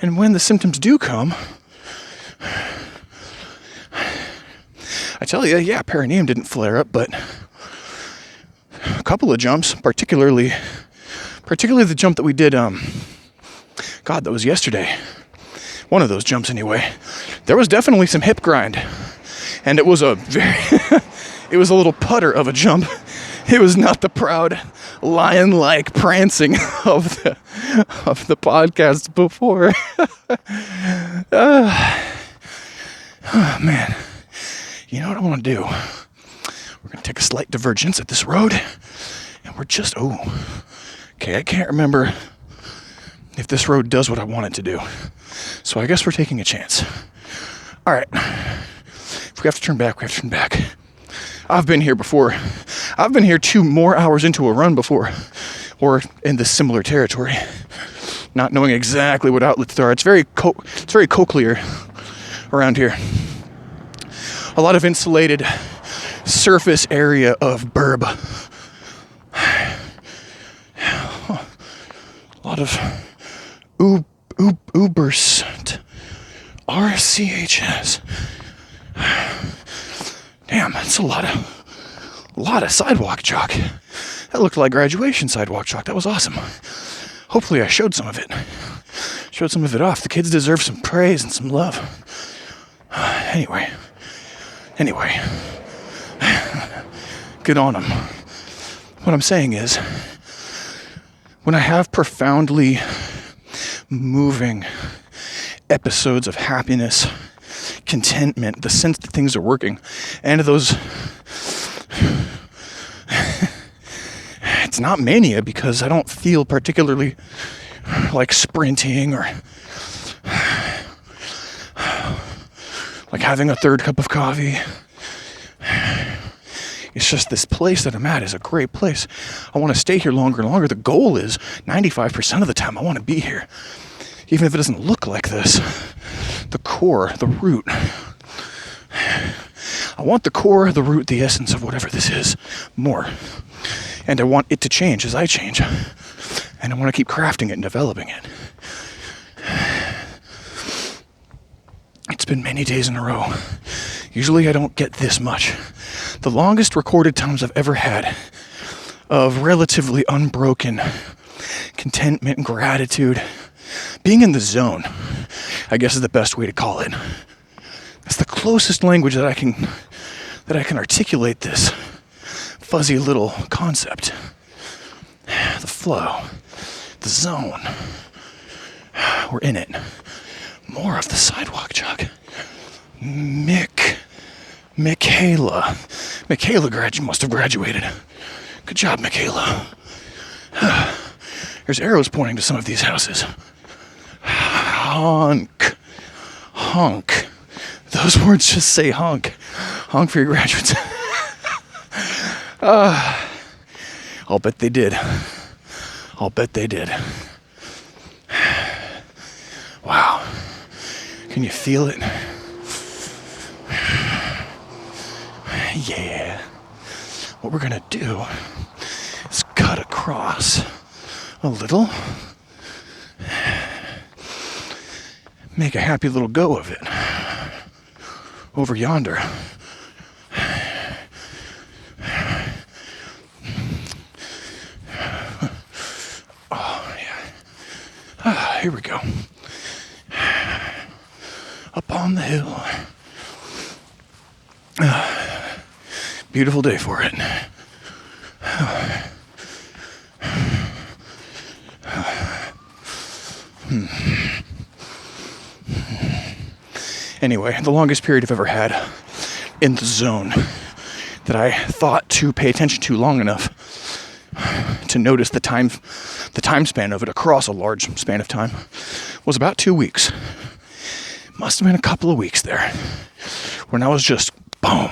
And when the symptoms do come, I tell you, yeah, perineum didn't flare up, but a couple of jumps, particularly the jump that we did, that was yesterday. One of those jumps anyway. There was definitely some hip grind. And it was it was a little putter of a jump. It was not the proud lion-like prancing of the podcast before. Oh, man. You know what I want to do? We're going to take a slight divergence at this road. And we're just, okay, I can't remember if this road does what I want it to do. So I guess we're taking a chance. All right. If we have to turn back, we have to turn back. I've been here before. I've been here 2 more hours into a run before, or in this similar territory, not knowing exactly what outlets there are. It's very cochlear around here. A lot of insulated surface area of burb. A lot of Uberst. RCHS. Damn, that's a lot of sidewalk chalk. That looked like graduation sidewalk chalk. That was awesome. Hopefully I showed some of it. Showed some of it off. The kids deserve some praise and some love. Anyway. Good on them. What I'm saying is, when I have profoundly moving episodes of happiness, contentment, the sense that things are working, and those, it's not mania because I don't feel particularly like sprinting or like having a third cup of coffee. It's just this place that I'm at is a great place. I want to stay here longer and longer. The goal is 95% of the time I want to be here. Even if it doesn't look like this. The core, the root. I want the core, the root, the essence of whatever this is more. And I want it to change as I change. And I want to keep crafting it and developing it. It's been many days in a row. Usually I don't get this much. The longest recorded times I've ever had of relatively unbroken contentment and gratitude, being in the zone, I guess is the best way to call it. It's the closest language that I can articulate this fuzzy little concept. The flow, the zone. We're in it. More of the sidewalk chalk. Michaela must have graduated. Good job, Michaela. There's arrows pointing to some of these houses. Honk. Those words just say honk. Honk for your graduates. I'll bet they did. Wow. Can you feel it? Yeah. What we're gonna do is cut across a little. Make a happy little go of it. Over yonder. Oh, yeah. Here we go. Up on the hill. Beautiful day for it. Anyway, the longest period I've ever had in the zone that I thought to pay attention to long enough to notice the time span of it across a large span of time was about 2 weeks. Must have been a couple of weeks there when I was just boom.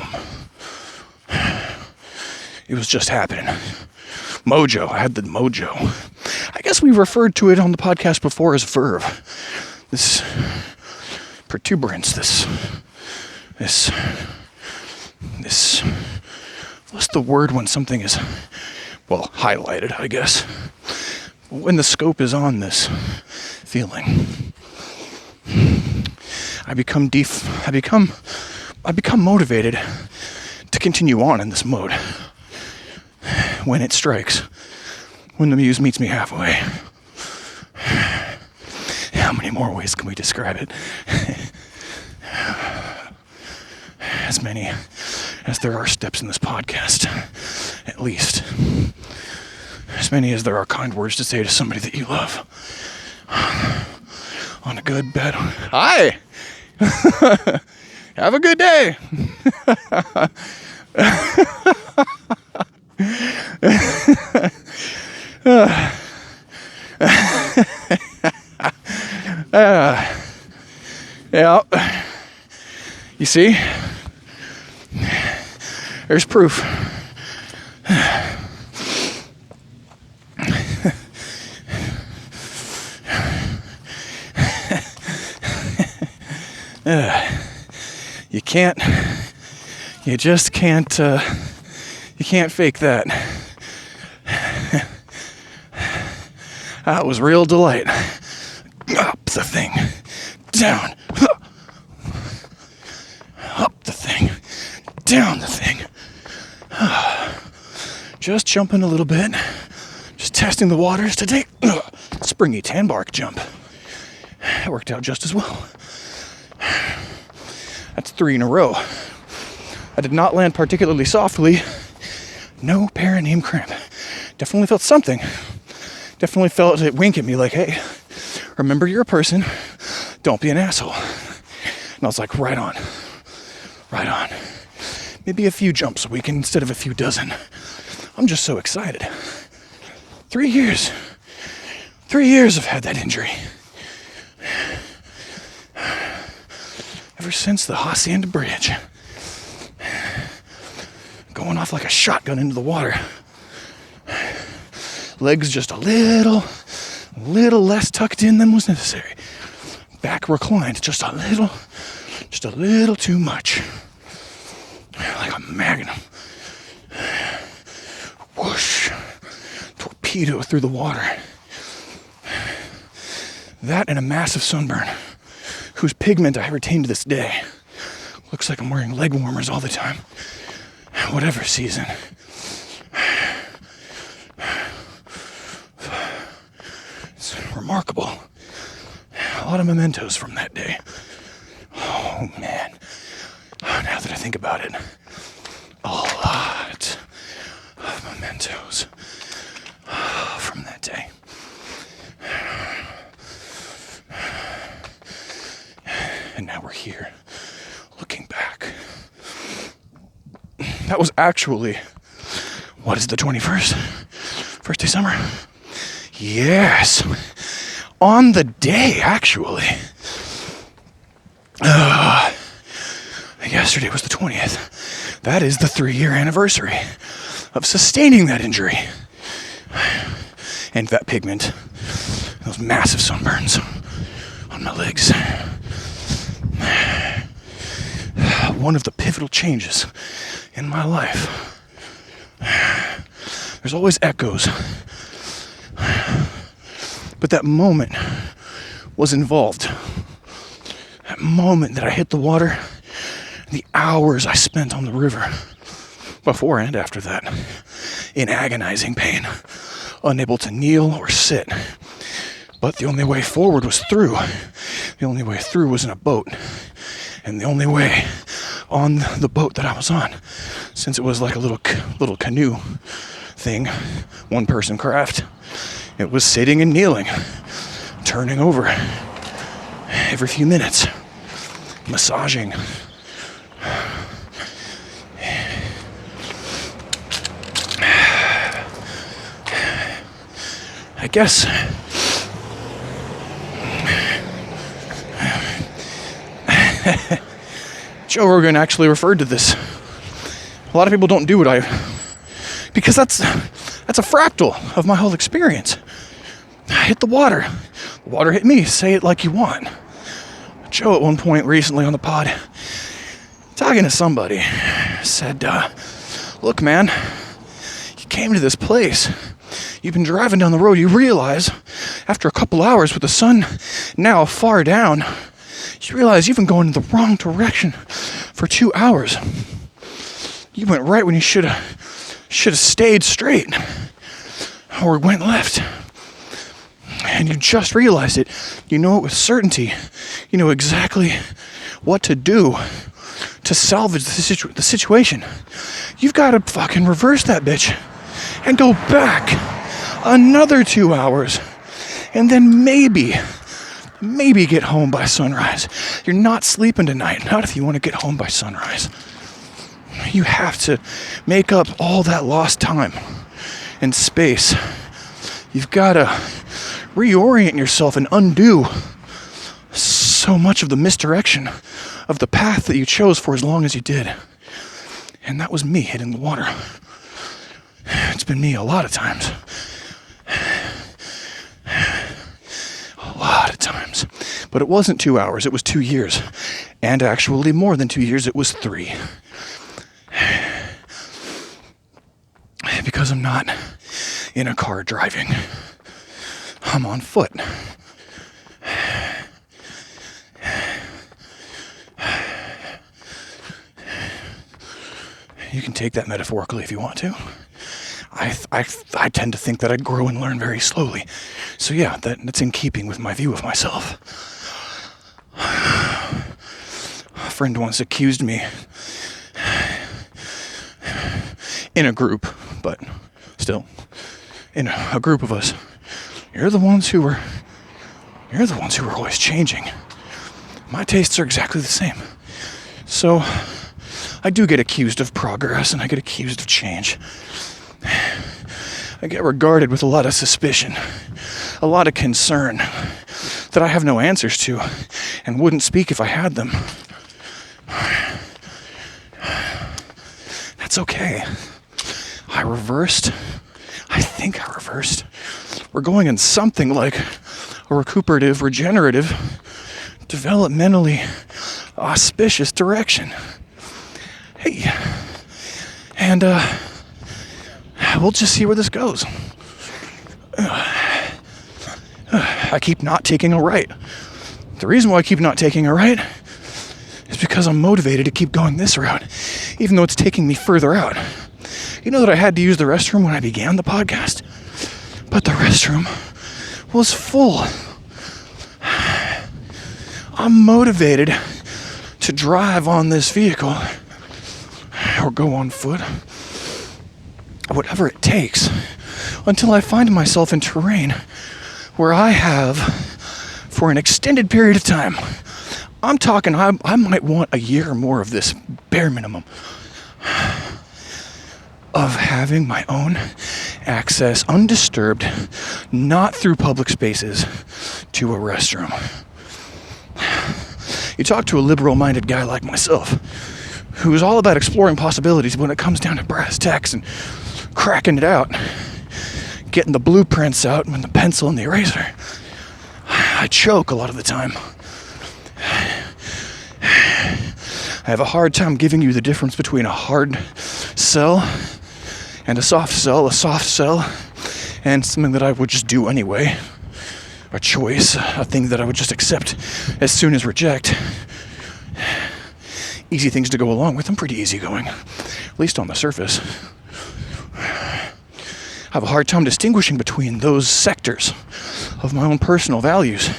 It was just happening. Mojo. I had the mojo. I guess we referred to it on the podcast before as verve. This protuberance, this, what's the word when something is, well, highlighted, I guess. When the scope is on this feeling. I become motivated to continue on in this mode when it strikes, when the muse meets me halfway. How many more ways can we describe it? As many as there are steps in this podcast, at least. As many as there are kind words to say to somebody that you love. On a good bed. Hi! Have a good day! Yeah. You see? There's proof. You just can't fake that. That was real delight. Up the thing, down, up the thing, down the thing. Just jumping a little bit, just testing the waters to take a springy tan bark jump. It worked out just as well. That's 3 in a row. I did not land particularly softly. No perineum cramp. Definitely felt something. Definitely felt it wink at me like, hey, remember you're a person. Don't be an asshole. And I was like, right on. Right on. Maybe a few jumps a week instead of a few dozen. I'm just so excited. 3 years. 3 years I've had that injury. Ever since the Hacienda Bridge. Going off like a shotgun into the water. Legs just a little less tucked in than was necessary. Back reclined just a little too much. Like a magnum. Whoosh. Torpedo through the water. That and a massive sunburn, whose pigment I retain to this day. Looks like I'm wearing leg warmers all the time. Whatever season. It's remarkable. A lot of mementos from that day. Oh, man. Now that I think about it, a lot of mementos from that day. And now we're here, looking back. That was actually, what is the 21st? First day summer? Yes. On the day, actually. Yesterday was the 20th. That is the 3-year anniversary of sustaining that injury. And that pigment, those massive sunburns on my legs. One of the pivotal changes in my life. There's always echoes. But that moment was involved. That moment that I hit the water, the hours I spent on the river, before and after that, in agonizing pain, unable to kneel or sit. But the only way forward was through. The only way through was in a boat. And the only way on the boat that I was on, since it was like a little canoe thing, one-person craft, it was sitting and kneeling, turning over every few minutes, massaging. I guess Joe Rogan actually referred to this. A lot of people don't do it, because that's a fractal of my whole experience. I hit the water hit me. Say it like you want. Joe at one point recently on the pod, talking to somebody, said, look man, you came to this place, you've been driving down the road, you realize after a couple hours with the sun now far down You realize you've been going in the wrong direction for 2 hours. You went right when you should have stayed straight or went left. And you just realized it. You know it with certainty. You know exactly what to do to salvage the situation. You've got to fucking reverse that bitch and go back another 2 hours and then maybe get home by sunrise. You're not sleeping tonight, not if you want to get home by sunrise. You have to make up all that lost time and space. You've got to reorient yourself and undo so much of the misdirection of the path that you chose for as long as you did. And that was me hitting the water. It's been me a lot of times. A lot of times. But it wasn't 2 hours, it was 2 years. And actually more than 2 years, it was 3. Because I'm not in a car driving. I'm on foot. You can take that metaphorically if you want to. I tend to think that I grow and learn very slowly. So yeah, that's in keeping with my view of myself. A friend once accused me in a group, but still, in a group of us, you're the ones who are always changing. My tastes are exactly the same. So I do get accused of progress and I get accused of change. I get regarded with a lot of suspicion, a lot of concern that I have no answers to and wouldn't speak if I had them. That's okay. I think I reversed. We're going in something like a recuperative, regenerative, developmentally auspicious direction. Hey, and we'll just see where this goes. I keep not taking a right. The reason why I keep not taking a right is because I'm motivated to keep going this route, even though it's taking me further out. You know that I had to use the restroom when I began the podcast? But the restroom was full. I'm motivated to drive on this vehicle or go on foot, whatever it takes, until I find myself in terrain where I have, for an extended period of time, I'm talking, I might want a year or more of this, bare minimum, of having my own access, undisturbed, not through public spaces, to a restroom. You talk to a liberal-minded guy like myself, who's all about exploring possibilities when it comes down to brass tacks and cracking it out, getting the blueprints out with the pencil and the eraser. I choke a lot of the time. I have a hard time giving you the difference between a hard sell and a soft sell and something that I would just do anyway, a choice, a thing that I would just accept as soon as reject. Easy things to go along with. I'm pretty easygoing, at least on the surface. I have a hard time distinguishing between those sectors of my own personal values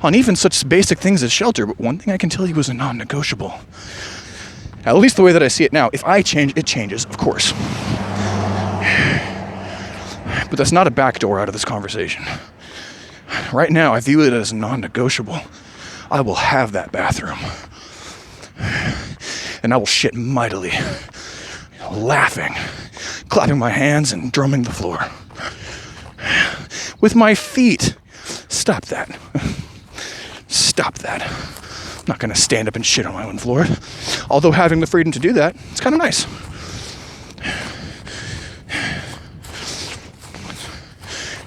on even such basic things as shelter. But one thing I can tell you is a non-negotiable. At least the way that I see it now. If I change, it changes, of course. But that's not a backdoor out of this conversation. Right now, I view it as non-negotiable. I will have that bathroom. And I will shit mightily, laughing, clapping my hands and drumming the floor. With my feet. Stop that. Stop that. I'm not going to stand up and shit on my own floor. Although having the freedom to do that, it's kind of nice.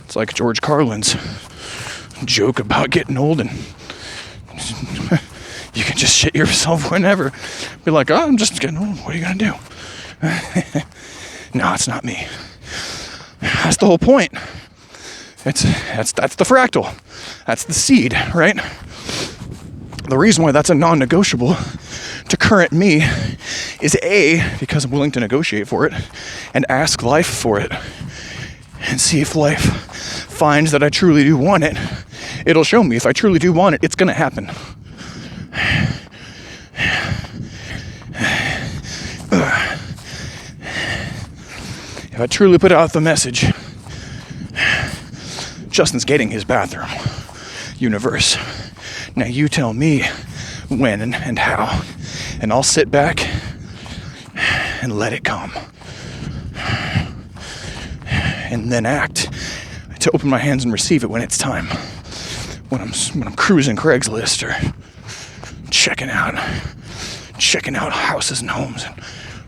It's like George Carlin's joke about getting old and you can just shit yourself whenever. Be like, oh, I'm just getting old. What are you going to do? No, it's not me. That's the whole point. That's the fractal. That's the seed, right? The reason why that's a non-negotiable to current me is A, because I'm willing to negotiate for it and ask life for it and see if life finds that I truly do want it. It'll show me if I truly do want it, it's gonna happen. If I truly put out the message, Justin's getting his bathroom. Universe. Now you tell me when and how, and I'll sit back and let it come. And then act to open my hands and receive it when it's time. When I'm cruising Craigslist or checking out houses and homes and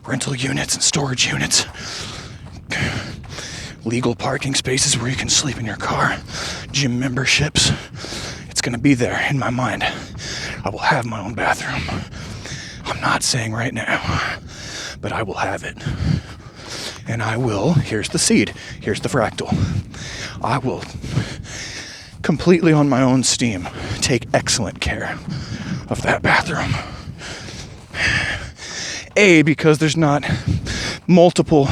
rental units and storage units. Legal parking spaces where you can sleep in your car. Gym memberships. It's gonna be there in my mind. I will have my own bathroom. I'm not saying right now, but I will have it. And I will, here's the seed, here's the fractal. I will completely on my own steam take excellent care of that bathroom. A, because there's not multiple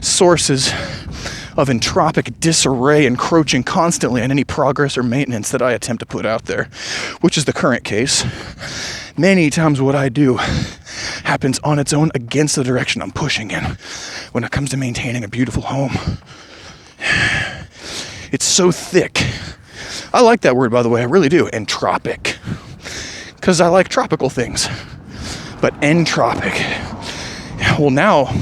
sources of entropic disarray encroaching constantly on any progress or maintenance that I attempt to put out there, which is the current case. Many times what I do happens on its own against the direction I'm pushing in when it comes to maintaining a beautiful home. It's so thick. I like that word, by the way, I really do, entropic, because I like tropical things. But entropic, well, now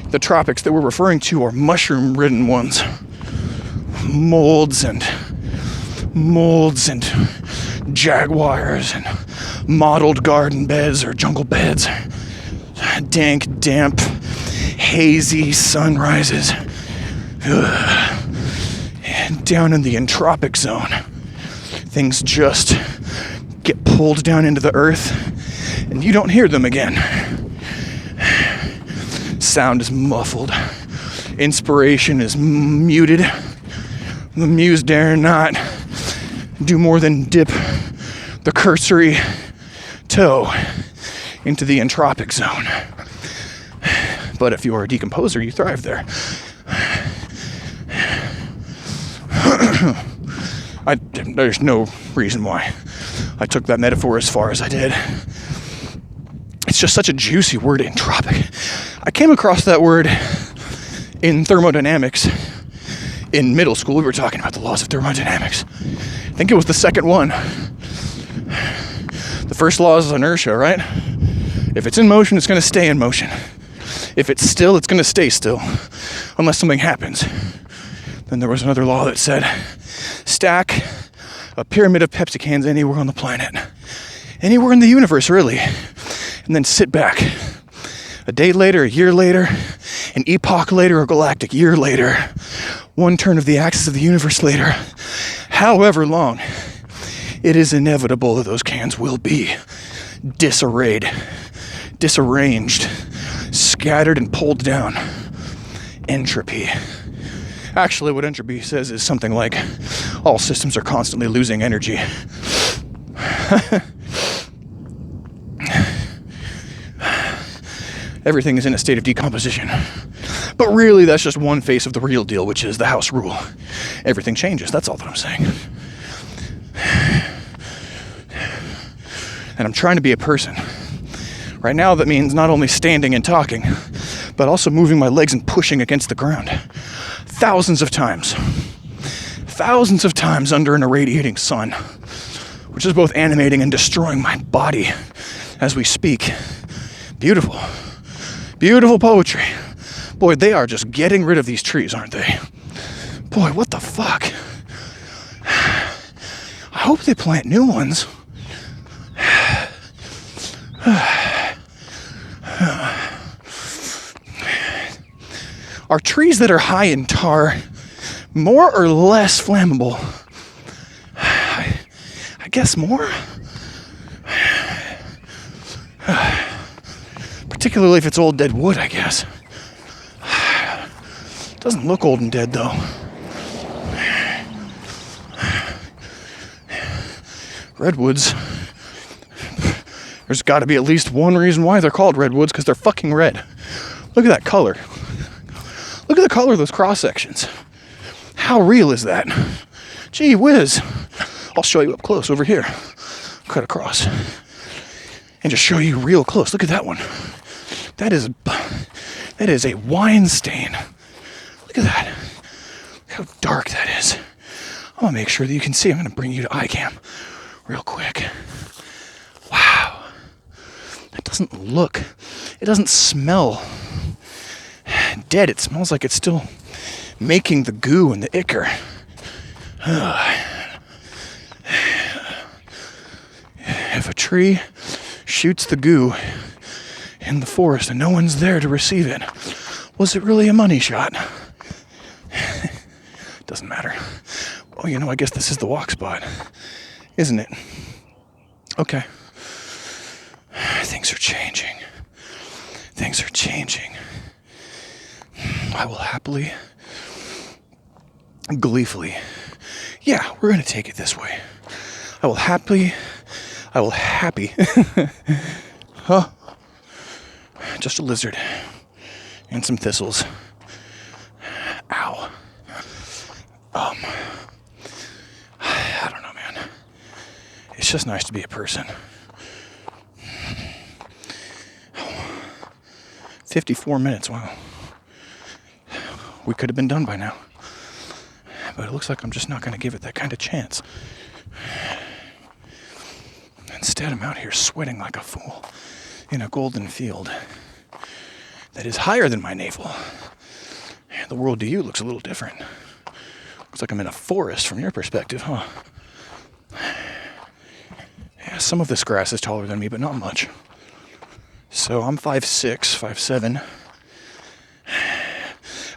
the tropics that we're referring to are mushroom-ridden ones. Molds and jaguars and mottled garden beds or jungle beds. Dank, damp, hazy sunrises. And down in the entropic zone, things just get pulled down into the earth and you don't hear them again. Sound is muffled. Inspiration is muted. The muse dare not do more than dip the cursory toe into the entropic zone. But if you are a decomposer, you thrive there. There's no reason why I took that metaphor as far as I did. It's just such a juicy word, entropic. I came across that word in thermodynamics in middle school. We were talking about the laws of thermodynamics. I think it was the second one. The first law is inertia, right? If it's in motion, it's going to stay in motion. If it's still, it's going to stay still, unless something happens. Then there was another law that said, stack a pyramid of Pepsi cans anywhere on the planet. Anywhere in the universe, really. And then sit back. A day later, a year later, an epoch later, a galactic year later, one turn of the axis of the universe later, however long, it is inevitable that those cans will be disarrayed, disarranged, scattered and pulled down. Entropy. Actually, what entropy says is something like, all systems are constantly losing energy. Everything is in a state of decomposition. But really, that's just one face of the real deal, which is the house rule. Everything changes, that's all that I'm saying. And I'm trying to be a person. Right now, that means not only standing and talking, but also moving my legs and pushing against the ground. Thousands of times under an irradiating sun, which is both animating and destroying my body as we speak. Beautiful. Beautiful poetry. Boy, they are just getting rid of these trees, aren't they? Boy, what the fuck? I hope they plant new ones. Are trees that are high in tar more or less flammable? I guess more. Particularly if it's old dead wood, I guess. Doesn't look old and dead, though. Redwoods There's got to be at least one reason why they're called redwoods, because they're fucking red. Look at that color. Look at the color of those cross sections. How real is that? Gee whiz. I'll show you up close over here. Cut across. And just show you real close. Look at that one. That is a wine stain. Look at that. Look how dark that is. I'm going to make sure that you can see. I'm going to bring you to iCam real quick. Wow. That it doesn't smell dead. It smells like it's still making the goo and the ichor. If a tree shoots the goo in the forest and no one's there to receive it, was it really a money shot? Doesn't matter. Well, I guess this is the walk spot, isn't it? Okay. Things are changing. Things are changing. I will happily, gleefully, yeah, we're going to take it this way. I will happy, huh? Just a lizard and some thistles. Ow. I don't know, man. It's just nice to be a person. 54 minutes, wow. We could have been done by now. But it looks like I'm just not going to give it that kind of chance. Instead, I'm out here sweating like a fool in a golden field that is higher than my navel. And the world to you looks a little different. Looks like I'm in a forest from your perspective, huh? Yeah, some of this grass is taller than me, but not much. So I'm 5'6", 5'7".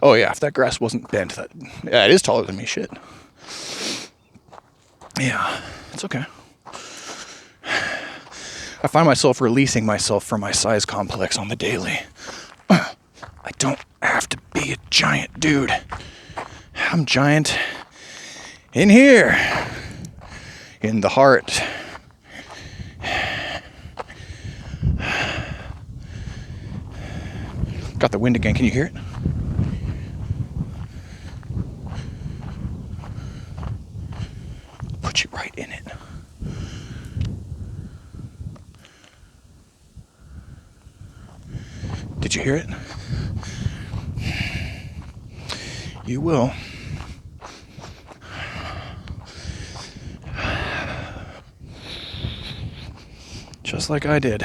Oh yeah, if that grass wasn't bent, yeah, it is taller than me, shit. Yeah, it's okay. I find myself releasing myself from my size complex on the daily. I don't have to be a giant dude. I'm giant in here, in the heart. Got the wind again, can you hear it? Put you right in it. Did you hear it? You will. Just like I did.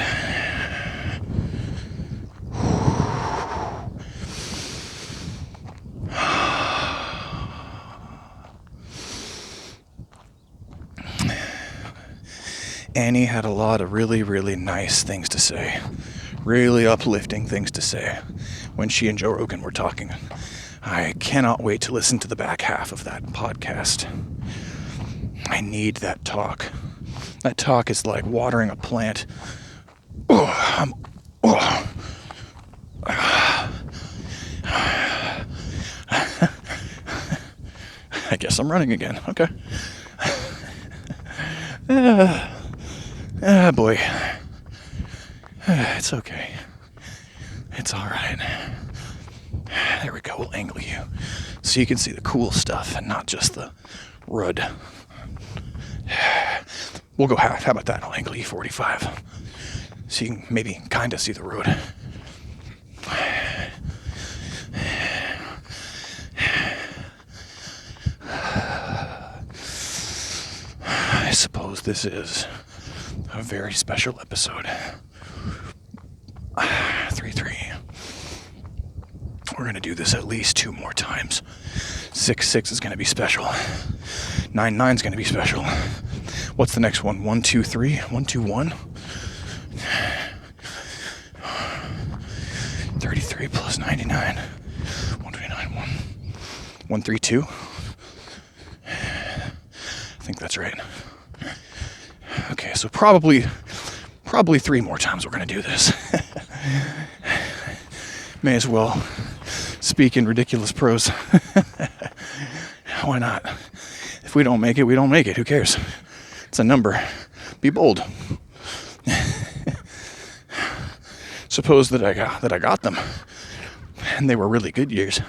Annie had a lot of really, really nice things to say. Really uplifting things to say when she and Joe Rogan were talking. I cannot wait to listen to the back half of that podcast. I need that talk. That talk is like watering a plant. I guess I'm running again. Okay. Boy. It's okay. It's alright. There we go. We'll angle you so you can see the cool stuff and not just the rud. We'll go half. How about that? I'll angle you 45 so you can maybe kind of see the road. I suppose this is a very special episode. 3-3. We're going to do this at least 2 more times. 6-6 is going to be special. 9-9 is going to be special. What's the next one? 1-2-3? 1-2-1? 33 plus 99. 129. 1-3-2? I think that's right. Okay, so probably 3 more times we're going to do this. May as well speak in ridiculous prose. Why not? If we don't make it, we don't make it. Who cares? It's a number. Be bold. suppose that I got them, and they were really good years,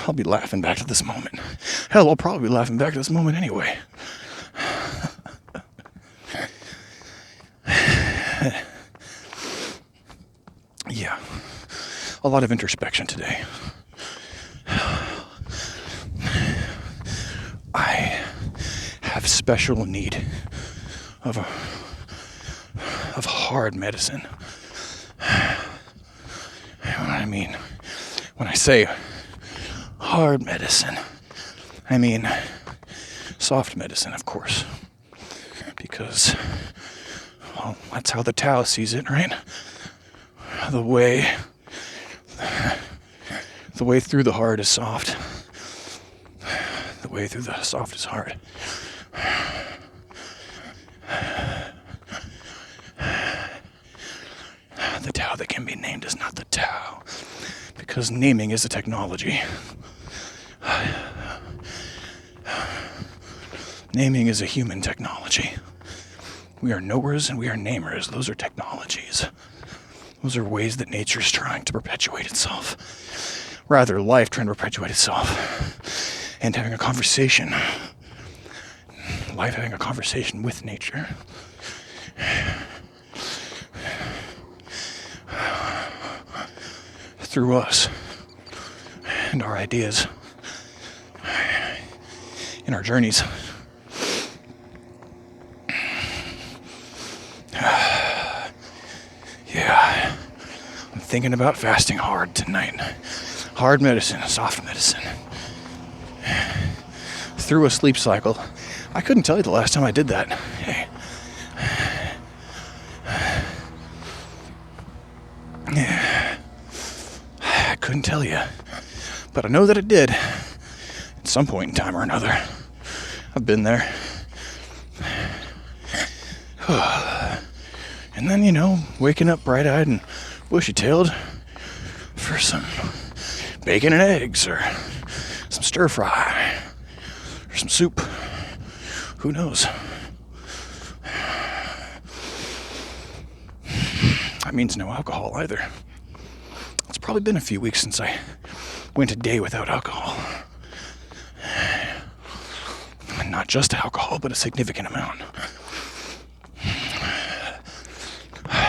I'll be laughing back to this moment. Hell, I'll probably be laughing back to this moment anyway. Yeah, a lot of introspection today. I have special need of hard medicine. What I mean when I say hard medicine, I mean soft medicine, of course, because, well, that's how the Tao sees it, right? The way through the hard is soft. The way through the soft is hard. The Tao that can be named is not the Tao, because naming is a technology. Naming is a human technology. We are knowers and we are namers. Those are technologies. Those are ways that nature is trying to perpetuate itself. Rather, life trying to perpetuate itself. And having a conversation. Life having a conversation with nature. Through us. And our ideas. In our journeys. Yeah, I'm thinking about fasting hard tonight. Hard medicine, soft medicine. Through a sleep cycle. I couldn't tell you the last time I did that. Hey. Yeah. I couldn't tell you. But I know that it did. At some point in time or another. I've been there. And then, waking up bright-eyed and bushy-tailed for some bacon and eggs or some stir-fry or some soup. Who knows? That means no alcohol either. It's probably been a few weeks since I went a day without alcohol. And not just alcohol, but a significant amount.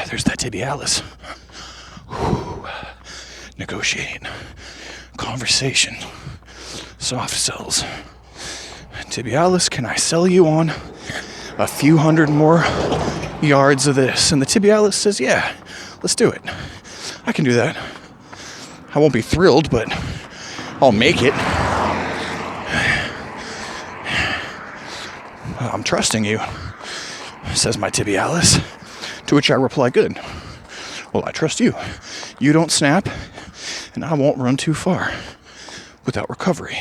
There's that tibialis. Whew. Negotiate. Conversation. Soft cells. Tibialis, can I sell you on a few hundred more yards of this? And the tibialis says, yeah, let's do it. I can do that. I won't be thrilled, but I'll make it. I'm trusting you, says my tibialis. To which I reply, good. Well, I trust you. You don't snap, and I won't run too far without recovery.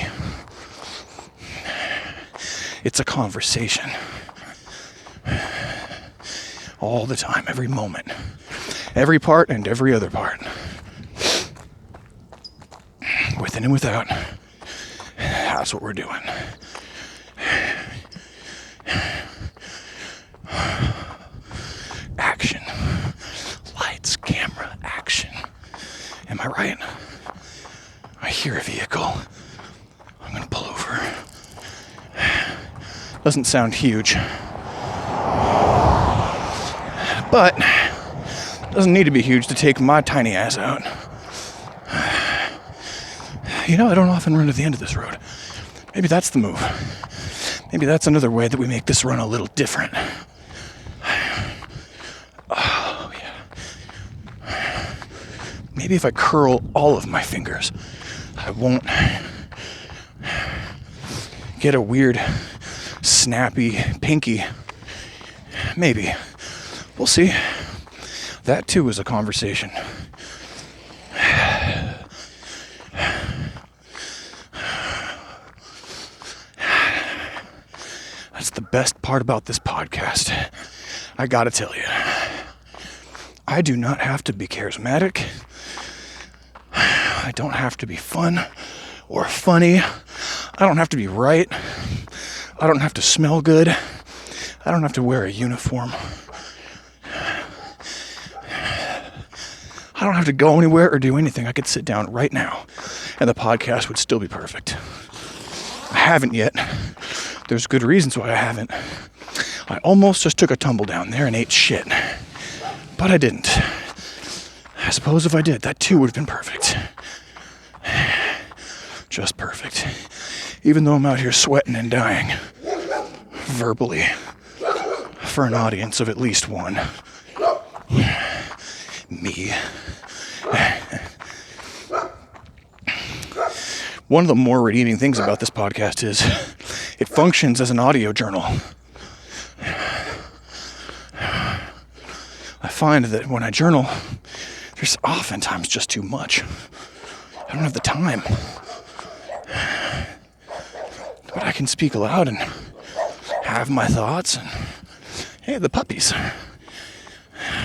It's a conversation. All the time, every moment. Every part and every other part. Within and without. That's what we're doing. Action. Lights, camera, action. Am I right? I hear a vehicle. I'm gonna pull over. Doesn't sound huge. But doesn't need to be huge to take my tiny ass out. I don't often run to the end of this road. Maybe that's the move. Maybe that's another way that we make this run a little different. Oh, yeah. Maybe if I curl all of my fingers, I won't get a weird, snappy pinky. Maybe. We'll see. That, too, is a conversation. That's the best part about this podcast. I gotta tell you. I do not have to be charismatic. I don't have to be fun or funny. I don't have to be right. I don't have to smell good. I don't have to wear a uniform. don't have to go anywhere or do anything. I could sit down right now and the podcast would still be perfect. I haven't yet. There's good reasons why I haven't. I almost just took a tumble down there and ate shit. But I didn't. I suppose if I did, that too would have been perfect. Just perfect. Even though I'm out here sweating and dying. Verbally. For an audience of at least one. Me. One of the more redeeming things about this podcast is it functions as an audio journal. I find that when I journal, there's oftentimes just too much. I don't have the time. But I can speak aloud and have my thoughts. And hey, the puppies.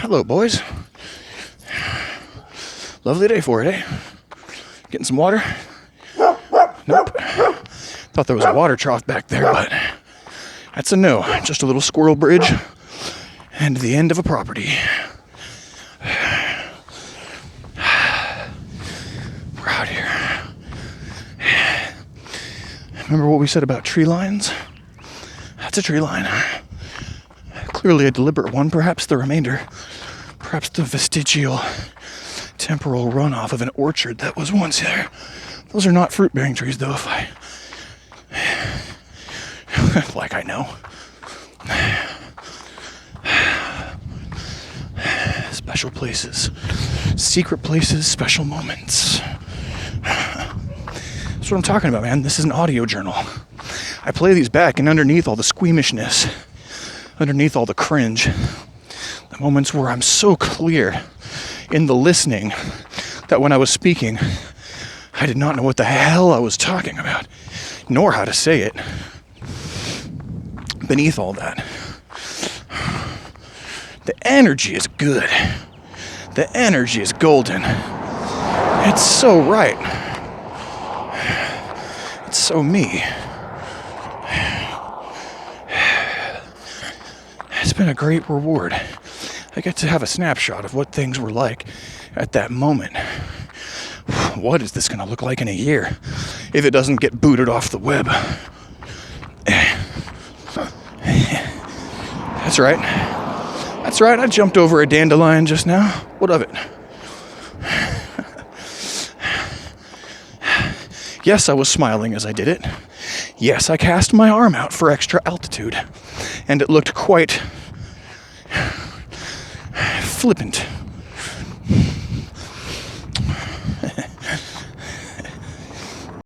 Hello, boys. Lovely day for it, eh? Getting some water? Nope. Thought there was a water trough back there, but that's a no. Just a little squirrel bridge and the end of a property. We're out here. Remember what we said about tree lines? That's a tree line. Clearly a deliberate one, perhaps the remainder. Perhaps the vestigial temporal runoff of an orchard that was once there. Those are not fruit-bearing trees, though, if I... like I know. Special places. Secret places, special moments. That's what I'm talking about, man. This is an audio journal. I play these back, and underneath all the squeamishness, underneath all the cringe, the moments where I'm so clear in the listening that when I was speaking, I did not know what the hell I was talking about, nor how to say it. Beneath all that, the energy is good. The energy is golden. It's so right. It's so me. It's been a great reward. I get to have a snapshot of what things were like at that moment. What is this going to look like in a year if it doesn't get booted off the web? That's right. That's right. I jumped over a dandelion just now. What of it? Yes, I was smiling as I did it. Yes, I cast my arm out for extra altitude. And it looked quite flippant.